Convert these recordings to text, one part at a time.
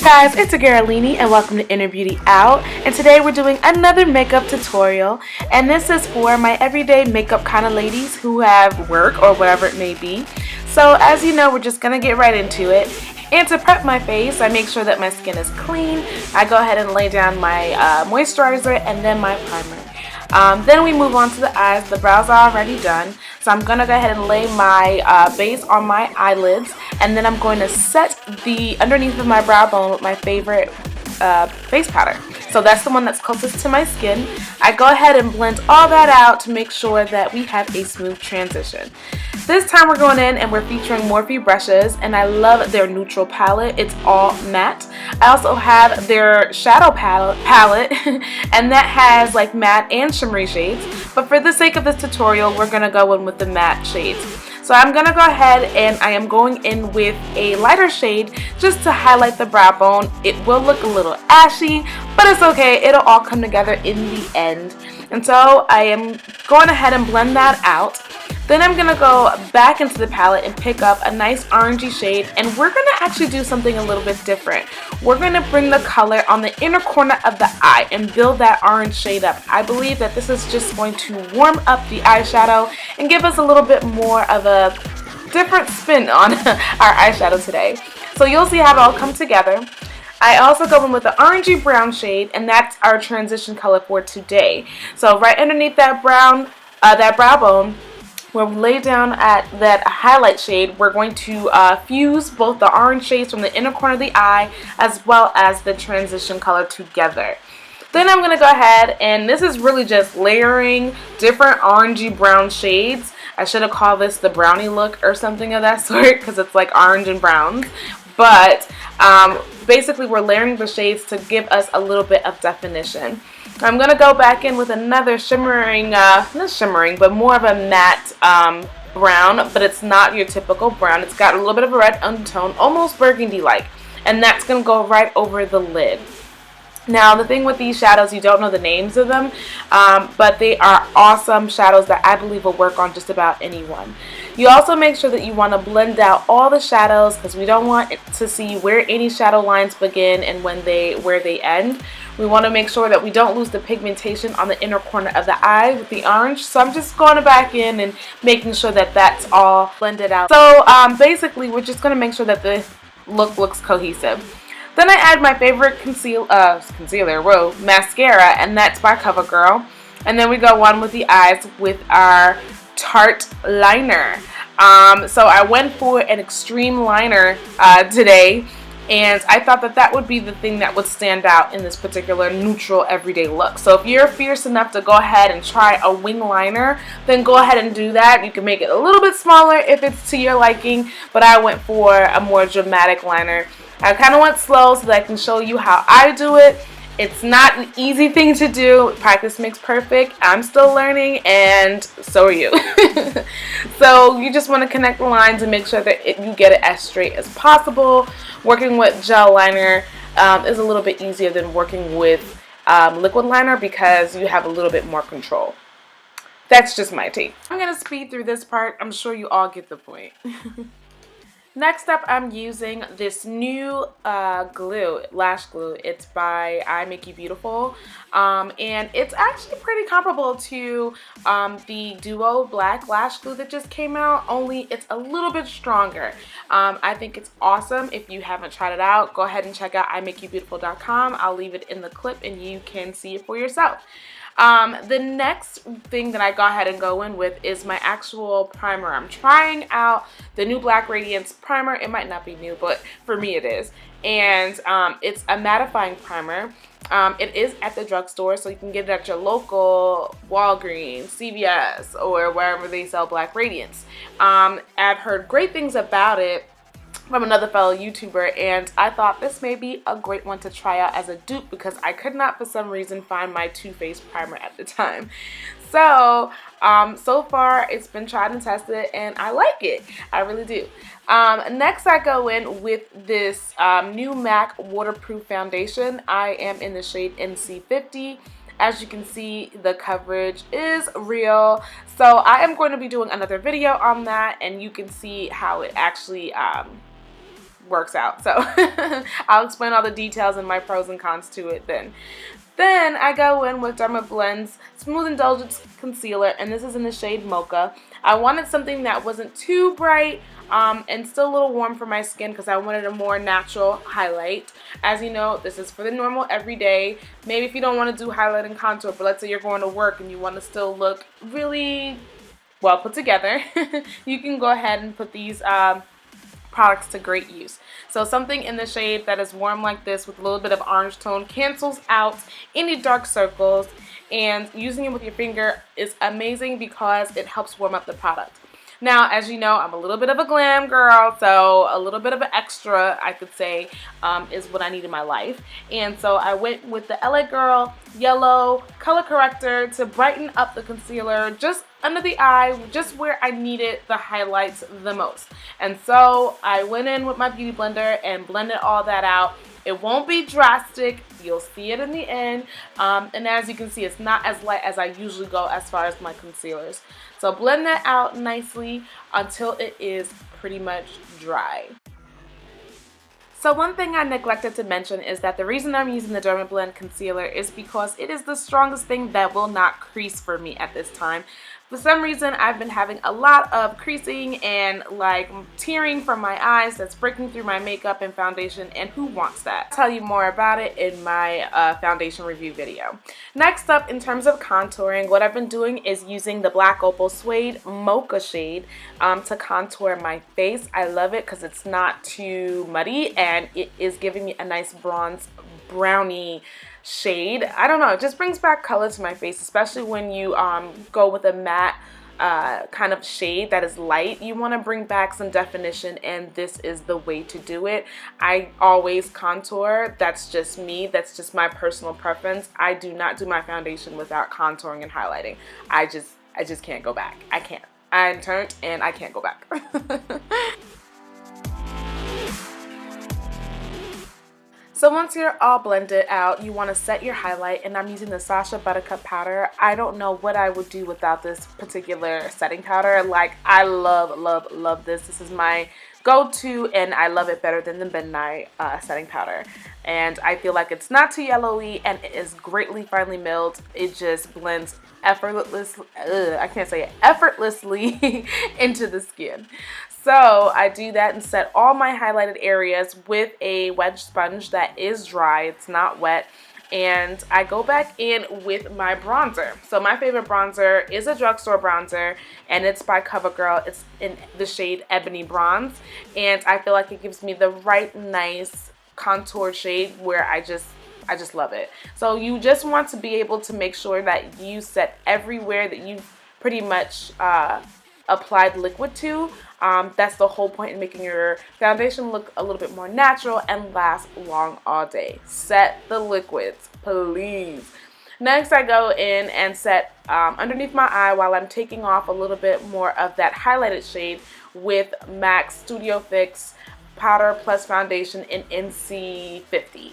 Guys, it's your girl Linnee and welcome to InnerBeautyOut, and today we're doing another makeup tutorial, and this is for my everyday makeup kind of ladies who have work or whatever it may be. So as you know, we're just gonna get right into it. And to prep my face, I make sure that my skin is clean. I go ahead and lay down my moisturizer and then my primer. Then we move on to the eyes. The brows are already done, so I'm going to go ahead and lay my base on my eyelids, and then I'm going to set the underneath of my brow bone with my favorite face powder. So that's the one that's closest to my skin. I go ahead and blend all that out to make sure that we have a smooth transition. This time we're going in and we're featuring Morphe brushes, and I love their neutral palette. It's all matte. I also have their shadow palette and that has like matte and shimmery shades, but for the sake of this tutorial we're going to go in with the matte shades. So I'm going to go ahead and I am going in with a lighter shade just to highlight the brow bone. It will look a little ashy, but it's okay. It'll all come together in the end. And so I am going ahead and blend that out. Then I'm going to go back into the palette and pick up a nice orangey shade, and we're going to actually do something a little bit different. We're going to bring the color on the inner corner of the eye and build that orange shade up. I believe that this is just going to warm up the eyeshadow and give us a little bit more of a different spin on our eyeshadow today. So you'll see how it all come together. I also go in with the orangey brown shade, and that's our transition color for today. So right underneath that brow bone, where we lay down at that highlight shade, we're going to fuse both the orange shades from the inner corner of the eye as well as the transition color together. Then I'm going to go ahead, and this is really just layering different orangey brown shades. I should have called this the brownie look or something of that sort because it's like orange and browns. But basically we're layering the shades to give us a little bit of definition. I'm going to go back in with another shimmering, not shimmering, but more of a matte brown, but it's not your typical brown. It's got a little bit of a red undertone, almost burgundy-like, and that's going to go right over the lid. Now, the thing with these shadows, you don't know the names of them, but they are awesome shadows that I believe will work on just about anyone. You also make sure that you want to blend out all the shadows because we don't want to see where any shadow lines begin and where they end. We want to make sure that we don't lose the pigmentation on the inner corner of the eye with the orange. So I'm just going back in and making sure that that's all blended out. So basically we're just going to make sure that the look looks cohesive. Then I add my favorite mascara, and that's by CoverGirl. And then we go on with the eyes with our Tarte liner. So I went for an extreme liner today, and I thought that that would be the thing that would stand out in this particular neutral everyday look. So if you're fierce enough to go ahead and try a wing liner, then go ahead and do that. You can make it a little bit smaller if it's to your liking, but I went for a more dramatic liner. I kind of went slow so that I can show you how I do it. It's not an easy thing to do. Practice makes perfect. I'm still learning, and so are you. So you just want to connect the lines and make sure that you get it as straight as possible. Working with gel liner is a little bit easier than working with liquid liner because you have a little bit more control. That's just my take. I'm going to speed through this part. I'm sure you all get the point. Next up, I'm using this new glue, lash glue. It's by iMovie, and it's actually pretty comparable to the Duo Black Lash Glue that just came out, only it's a little bit stronger. I think it's awesome. If you haven't tried it out, go ahead and check out iMakeYouBeautiful.com. I'll leave it in the clip and you can see it for yourself. The next thing that I go ahead and go in with is my actual primer. I'm trying out the new Black Radiance primer. It might not be new, but for me it is. And it's a mattifying primer. It is at the drugstore, so you can get it at your local Walgreens, CVS, or wherever they sell Black Radiance. I've heard great things about it. from another fellow YouTuber, and I thought this may be a great one to try out as a dupe because I could not for some reason find my Too Faced primer at the time. So, so far it's been tried and tested and I like it. I really do. Next I go in with this new MAC waterproof foundation. I am in the shade NC50. As you can see, the coverage is real. So I am going to be doing another video on that and you can see how it actually works out. So I'll explain all the details and my pros and cons to it then. Then I go in with Derma Blend's Smooth Indulgence Concealer, and this is in the shade Mocha. I wanted something that wasn't too bright and still a little warm for my skin because I wanted a more natural highlight. As you know, this is for the normal everyday. Maybe if you don't want to do highlight and contour, but let's say you're going to work and you want to still look really well put together, you can go ahead and put these products to great use. So something in the shade that is warm like this with a little bit of orange tone cancels out any dark circles, and using it with your finger is amazing because it helps warm up the product. Now, as you know, I'm a little bit of a glam girl, so a little bit of an extra, I could say, is what I need in my life. And so I went with the LA Girl Yellow Color Corrector to brighten up the concealer just under the eye, just where I needed the highlights the most. And so I went in with my beauty blender and blended all that out. It won't be drastic. You'll see it in the end. And as you can see, it's not as light as I usually go as far as my concealers. So blend that out nicely until it is pretty much dry. So one thing I neglected to mention is that the reason I'm using the Derma Blend concealer is because it is the strongest thing that will not crease for me at this time. For some reason, I've been having a lot of creasing and like tearing from my eyes that's breaking through my makeup and foundation, and who wants that? I'll tell you more about it in my foundation review video. Next up, in terms of contouring, what I've been doing is using the Black Opal Suede Mocha shade to contour my face. I love it because it's not too muddy and it is giving me a nice bronze brownie shade. I don't know, it just brings back color to my face, especially when you go with a matte kind of shade that is light. You want to bring back some definition, and this is the way to do it. I always contour. That's just me. That's just my personal preference. I do not do my foundation without contouring and highlighting. I just can't go back. I can't. I'm turned and I can't go back. So once you're all blended out, you want to set your highlight, and I'm using the Sacha Buttercup powder. I don't know what I would do without this particular setting powder. Like, I love, love, love this. This is my go-to, and I love it better than the Midnight setting powder. And I feel like it's not too yellowy, and it is greatly finely milled. It just blends effortlessly, I can't say it, effortlessly into the skin. So I do that and set all my highlighted areas with a wedge sponge that is dry, it's not wet, and I go back in with my bronzer. So my favorite bronzer is a drugstore bronzer, and it's by CoverGirl. It's in the shade Ebony Bronze, and I feel like it gives me the right nice contour shade where I just love it. So you just want to be able to make sure that you set everywhere that you've pretty much applied liquid to. That's the whole point in making your foundation look a little bit more natural and last long all day. Set the liquids, please. Next, I go in and set underneath my eye while I'm taking off a little bit more of that highlighted shade with MAC Studio Fix Powder Plus Foundation in NC50.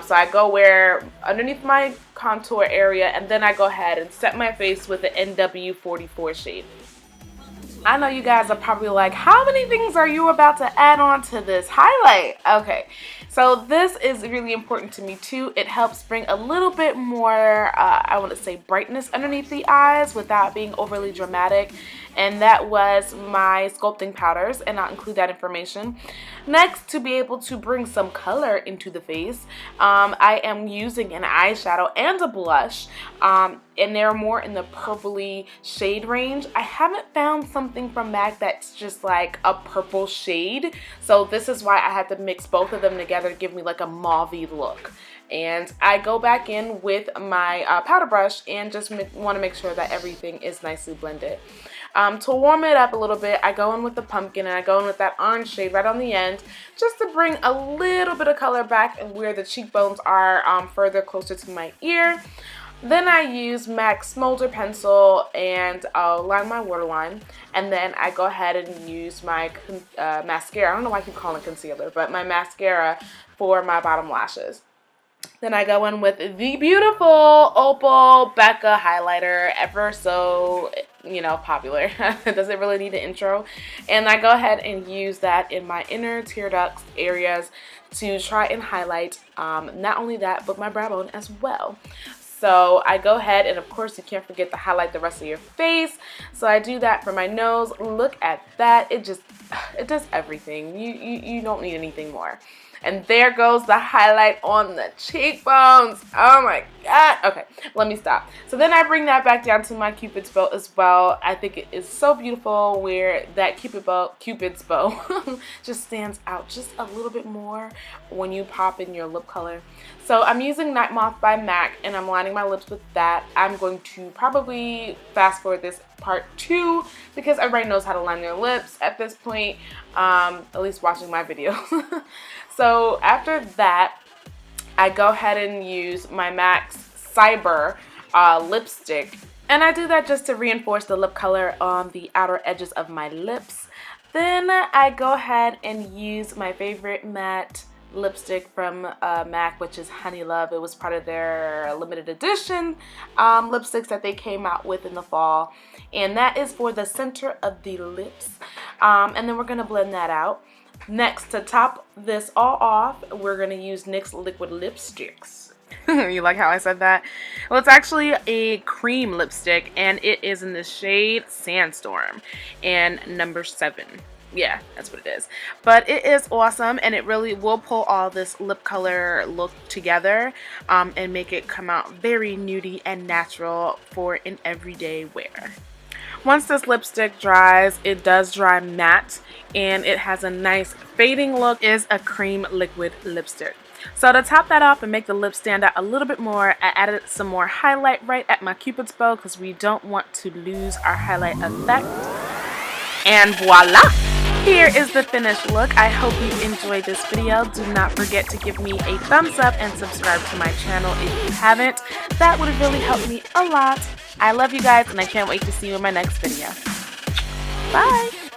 So I go where underneath my contour area, and then I go ahead and set my face with the NW44 shade. I know you guys are probably like, how many things are you about to add on to this highlight? Okay, so this is really important to me too. It helps bring a little bit more, I want to say, brightness underneath the eyes without being overly dramatic. And that was my sculpting powders, and I'll include that information. Next, to be able to bring some color into the face, I am using an eyeshadow and a blush, and they're more in the purpley shade range. I haven't found something from MAC that's just like a purple shade, so this is why I had to mix both of them together to give me like a mauve-y look. And I go back in with my powder brush and just want to make sure that everything is nicely blended. To warm it up a little bit, I go in with the pumpkin and I go in with that orange shade right on the end just to bring a little bit of color back and where the cheekbones are further closer to my ear. Then I use MAC Smolder Pencil and I'll line my waterline. And then I go ahead and use my mascara. I don't know why I keep calling it concealer, but my mascara for my bottom lashes. Then I go in with the beautiful Opal Becca highlighter, ever so, popular. Does it really need an intro? And I go ahead and use that in my inner tear ducts areas to try and highlight not only that, but my brow bone as well. So I go ahead and of course you can't forget to highlight the rest of your face. So I do that for my nose. Look at that. It does everything. You don't need anything more. And there goes the highlight on the cheekbones. Oh my God. Okay, let me stop. So then I bring that back down to my Cupid's bow as well. I think it is so beautiful where that Cupid's bow just stands out just a little bit more when you pop in your lip color. So I'm using Night Moth by MAC and I'm lining my lips with that. I'm going to probably fast forward this part 2 because everybody knows how to line their lips at this point, at least watching my videos. So after that, I go ahead and use my MAC Cyber lipstick. And I do that just to reinforce the lip color on the outer edges of my lips. Then I go ahead and use my favorite matte lipstick from MAC, which is Honey Love. It was part of their limited edition lipsticks that they came out with in the fall. And that is for the center of the lips. And then we're going to blend that out. Next, to top this all off, we're going to use NYX Liquid Lipsticks. You like how I said that? Well, it's actually a cream lipstick, and it is in the shade Sandstorm and number 7. Yeah, that's what it is. But it is awesome, and it really will pull all this lip color look together and make it come out very nudie and natural for an everyday wear. Once this lipstick dries, it does dry matte and it has a nice fading look. It is a cream liquid lipstick. So to top that off and make the lips stand out a little bit more, I added some more highlight right at my Cupid's bow because we don't want to lose our highlight effect. And voila! Here is the finished look. I hope you enjoyed this video. Do not forget to give me a thumbs up and subscribe to my channel if you haven't. That would really help me a lot. I love you guys and I can't wait to see you in my next video. Bye!